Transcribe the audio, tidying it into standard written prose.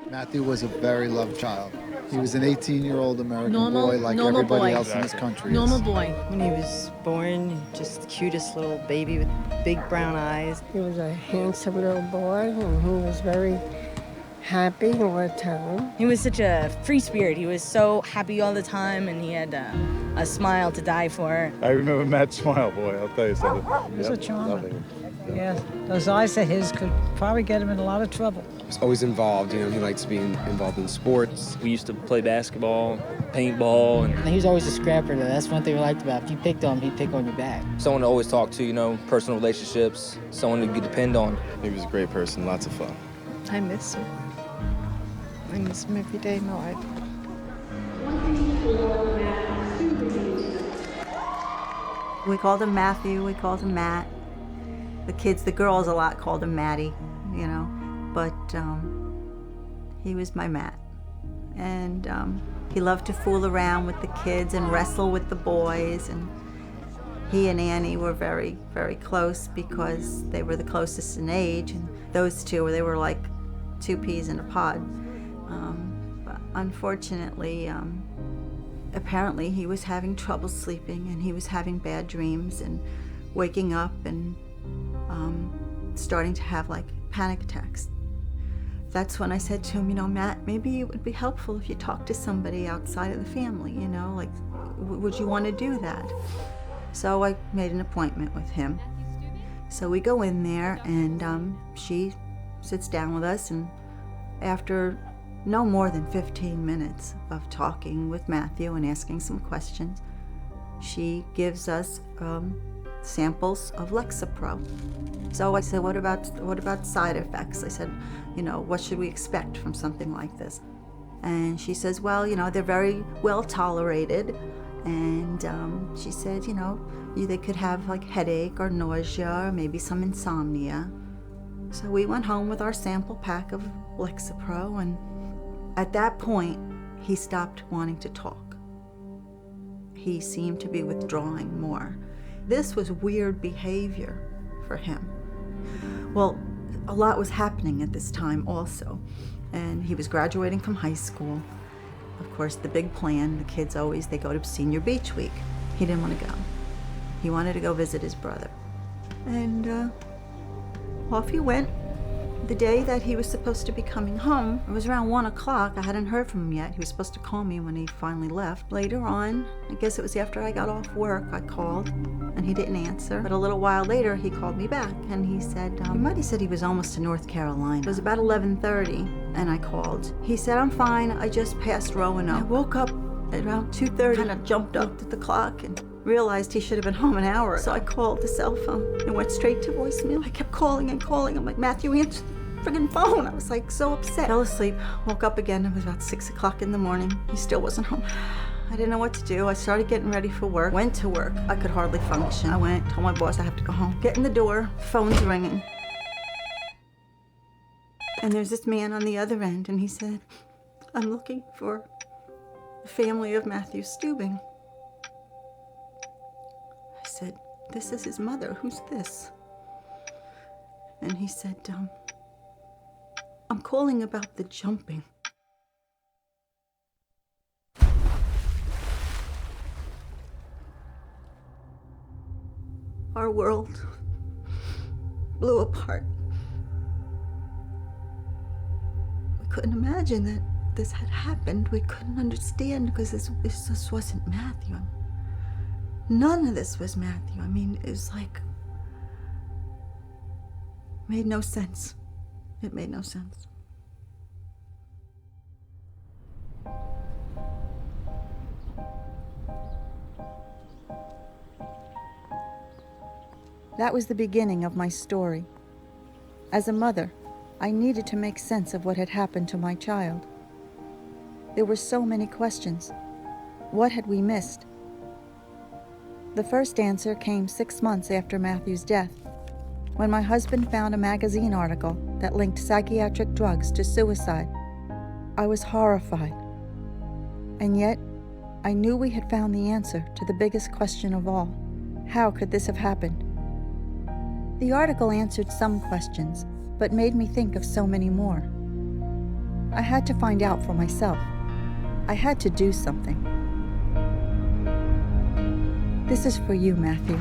Matthew was a very loved child. He was an 18-year-old American boy like normal everybody boy. else in this country Normal is. boy. When he was born, just the cutest little baby with big brown eyes. He was a handsome little boy, and he was very happy all the time. He was such a free spirit. He was so happy all the time, and he had a smile to die for. I remember Matt's smile, boy, I'll tell you something. He was a charmer. lovely. Yeah, those eyes of his could probably get him in a lot of trouble. He was always involved, he likes being involved in sports. We used to play basketball, paintball, and he was always a scrapper, though. That's one thing we liked about him. If you picked on him, he'd pick on your back. someone to always talk to, personal relationships, someone to depend on. He was a great person, lots of fun. I miss him. I miss him every day of my life. We called him Matthew, we called him Matt. The girls a lot called him Matty, but he was my Matt. And he loved to fool around with the kids and wrestle with the boys, and he and Annie were very, very close because they were the closest in age, and those two, they were like two peas in a pod. But unfortunately, apparently he was having trouble sleeping, and he was having bad dreams and waking up and starting to have like panic attacks. That's when I said to him, Matt, maybe it would be helpful if you talked to somebody outside of the family, would you want to do that? So I made an appointment with him. So we go in there, and she sits down with us, and after no more than 15 minutes of talking with Matthew and asking some questions, she gives us samples of Lexapro. So I said, what about side effects? I said, what should we expect from something like this? And she says, well, they're very well tolerated. And she said, they could have like headache or nausea or maybe some insomnia. So we went home with our sample pack of Lexapro, and at that point, he stopped wanting to talk. He seemed to be withdrawing more. This was weird behavior for him. Well, a lot was happening at this time also, and he was graduating from high school. Of course, the big plan, the kids they go to Senior Beach Week. He didn't want to go. He wanted to go visit his brother. And off he went. The day that he was supposed to be coming home, it was around 1 o'clock. I hadn't heard from him yet. He was supposed to call me when he finally left. Later on, I guess it was after I got off work, I called, and he didn't answer. But a little while later, he called me back, and he said, he might have said he was almost to North Carolina. It was about 11:30, and I called. He said, I'm fine, I just passed Roanoke. I woke up at around 2:30, kind of jumped up at the clock, and realized he should have been home an hour. So I called the cell phone and went straight to voicemail. I kept calling and calling. I'm like, Matthew, answer the friggin' phone. I was like so upset. Fell asleep, woke up again. It was about 6 o'clock in the morning. He still wasn't home. I didn't know what to do. I started getting ready for work. Went to work. I could hardly function. I went, told my boss I have to go home. Get in the door, phone's ringing. And there's this man on the other end, and he said, I'm looking for the family of Matthew Stubing. I said, this is his mother. Who's this? And he said, I'm calling about the jumping. Our world blew apart. We couldn't imagine that this had happened. We couldn't understand because this wasn't Matthew. None of this was Matthew. I mean, it was like, made no sense. It made no sense. That was the beginning of my story. As a mother, I needed to make sense of what had happened to my child. There were so many questions. What had we missed? The first answer came 6 months after Matthew's death, when my husband found a magazine article that linked psychiatric drugs to suicide. I was horrified. And yet, I knew we had found the answer to the biggest question of all. How could this have happened? The article answered some questions, but made me think of so many more. I had to find out for myself. I had to do something. This is for you, Matthew.